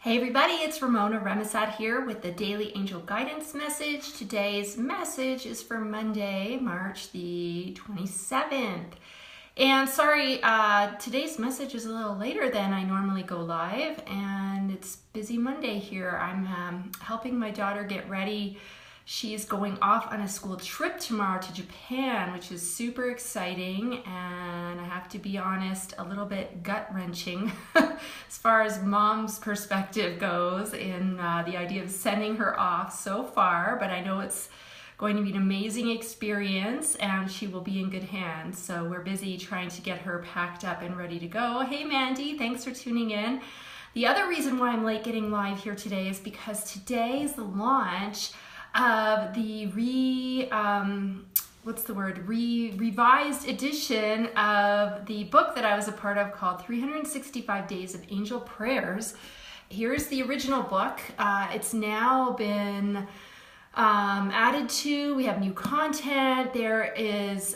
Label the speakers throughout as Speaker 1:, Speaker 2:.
Speaker 1: Hey everybody, it's Ramona Remisat here with the Daily Angel Guidance Message. Today's message is for Monday, March the 27th. And sorry, today's message is a little later than I normally go live, and it's busy Monday here. I'm helping my daughter get ready. She's going off on a school trip tomorrow to Japan, which is super exciting, and I have to be honest, a little bit gut-wrenching as far as mom's perspective goes in the idea of sending her off so far, but I know it's going to be an amazing experience and she will be in good hands. So we're busy trying to get her packed up and ready to go. Hey Mandy, thanks for tuning in. The other reason why I'm late getting live here today is because today is the launch of the revised edition of the book that I was a part of called 365 Days of Angel Prayers. Here's the original book. It's now been added to. We have new content. There is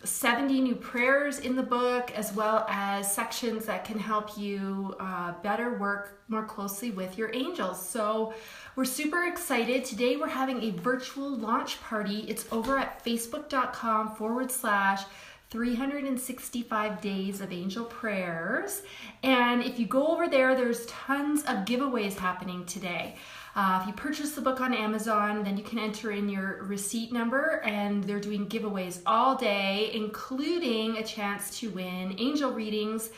Speaker 1: 70 new prayers in the book, as well as sections that can help you better work more closely with your angels. So we're super excited. Today we're having a virtual launch party. It's over at facebook.com/365 Days of Angel Prayers. And if you go over there, there's tons of giveaways happening today. If you purchase the book on Amazon, then you can enter in your receipt number, and they're doing giveaways all day, including a chance to win angel readings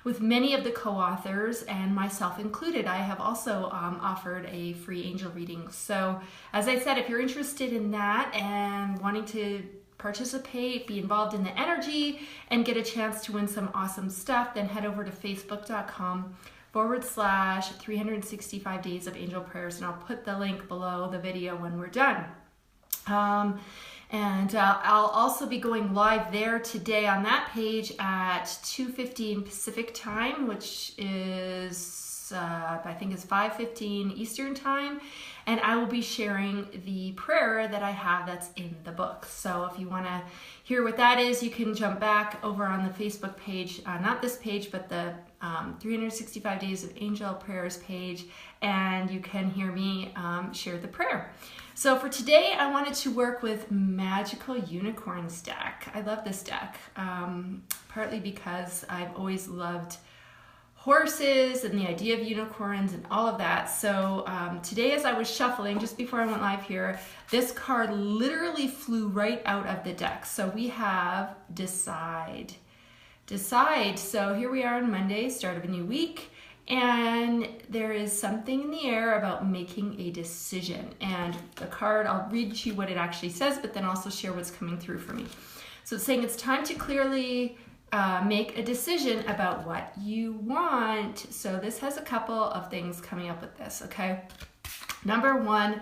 Speaker 1: with many of the co-authors, and myself included. I have also offered a free angel reading. So as I said, if you're interested in that and wanting to participate, be involved in the energy, and get a chance to win some awesome stuff, then head over to facebook.com/365 Days of Angel Prayers, and I'll put the link below the video when we're done. I'll also be going live there today on that page at 2:15 Pacific time, which is, I think is 5:15 Eastern time. And I will be sharing the prayer that I have that's in the book. So if you want to hear what that is, you can jump back over on the Facebook page, not this page, but the 365 Days of Angel Prayers page, and you can hear me share the prayer. So for today, I wanted to work with Magical Unicorns deck. I love this deck, partly because I've always loved horses and the idea of unicorns and all of that. So today, as I was shuffling just before I went live here, this card literally flew right out of the deck. So we have Decide. So here we are on Monday, start of a new week, and there is something in the air about making a decision. And the card, I'll read you what it actually says, but then also share what's coming through for me. So it's saying it's time to clearly make a decision about what you want. So this has a couple of things coming up with this, okay? Number one,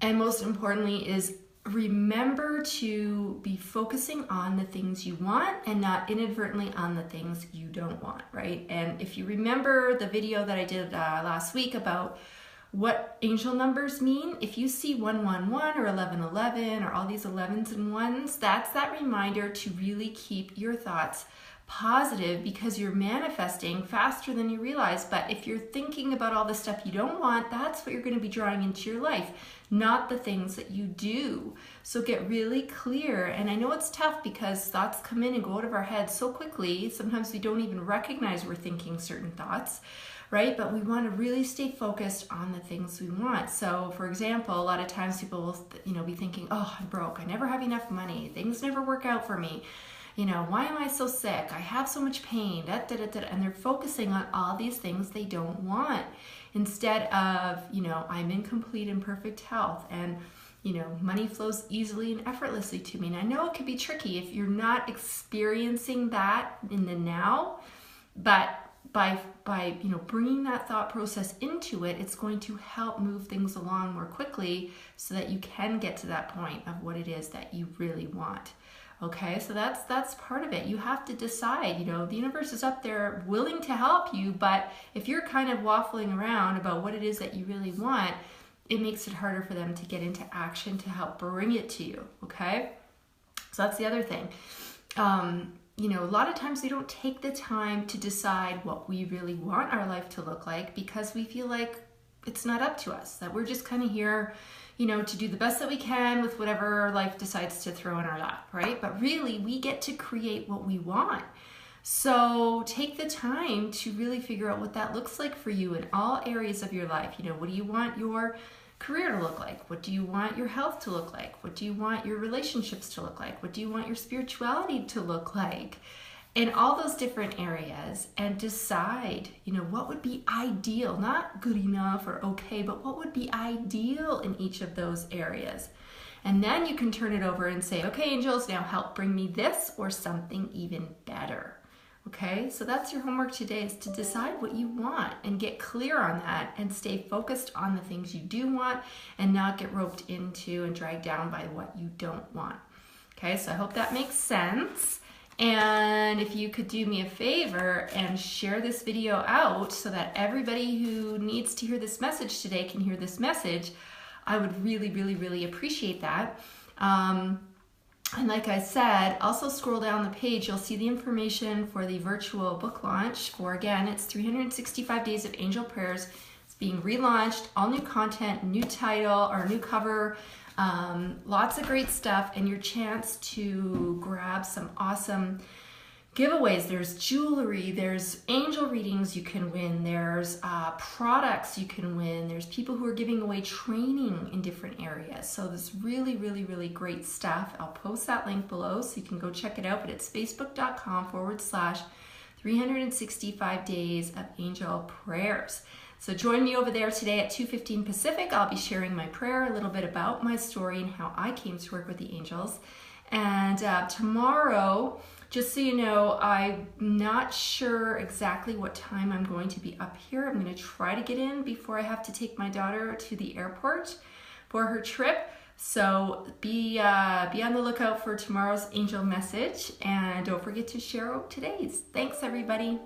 Speaker 1: and most importantly, is remember to be focusing on the things you want and not inadvertently on the things you don't want, right? And if you remember the video that I did last week about what angel numbers mean, if you see 111 or 1111 or all these 11s and 1s, that's that reminder to really keep your thoughts positive, because you're manifesting faster than you realize. But if you're thinking about all the stuff you don't want, that's what you're going to be drawing into your life, not the things that you do. So get really clear. And I know it's tough because thoughts come in and go out of our heads so quickly. Sometimes we don't even recognize we're thinking certain thoughts, right? But we want to really stay focused on the things we want. So for example, a lot of times people will, be thinking, oh, I'm broke. I never have enough money. Things never work out for me. Why am I so sick? I have so much pain, and they're focusing on all these things they don't want, instead of, I'm in complete and perfect health, and, money flows easily and effortlessly to me. And I know it can be tricky if you're not experiencing that in the now, but by bringing that thought process into it, it's going to help move things along more quickly so that you can get to that point of what it is that you really want. Okay, so that's part of it. You have to decide, the universe is up there willing to help you, but if you're kind of waffling around about what it is that you really want, it makes it harder for them to get into action to help bring it to you, okay? So that's the other thing. a lot of times we don't take the time to decide what we really want our life to look like because we feel like it's not up to us, that we're just kind of here, to do the best that we can with whatever life decides to throw in our lap, right? But really, we get to create what we want. So take the time to really figure out what that looks like for you in all areas of your life. What do you want your career to look like? What do you want your health to look like? What do you want your relationships to look like? What do you want your spirituality to look like? In all those different areas, and decide, what would be ideal, not good enough or okay, but what would be ideal in each of those areas. And then you can turn it over and say, okay, angels, now help bring me this or something even better. Okay, so that's your homework today, is to decide what you want and get clear on that and stay focused on the things you do want and not get roped into and dragged down by what you don't want. Okay, so I hope that makes sense. And if you could do me a favor and share this video out so that everybody who needs to hear this message today can hear this message, I would really, really, really appreciate that. And like I said, also scroll down the page, you'll see the information for the virtual book launch for, again, it's 365 Days of Angel Prayers. It's being relaunched, all new content, new title or new cover, lots of great stuff, and your chance to grab some awesome giveaways. There's jewelry, there's angel readings you can win, there's products you can win, there's people who are giving away training in different areas. So there's really, really, really great stuff. I'll post that link below so you can go check it out, but it's facebook.com/365 Days of Angel Prayers. So join me over there today at 2:15 Pacific. I'll be sharing my prayer, a little bit about my story and how I came to work with the angels. And tomorrow, just so you know, I'm not sure exactly what time I'm going to be up here. I'm going to try to get in before I have to take my daughter to the airport for her trip. So be on the lookout for tomorrow's angel message, and don't forget to share out today's. Thanks, everybody.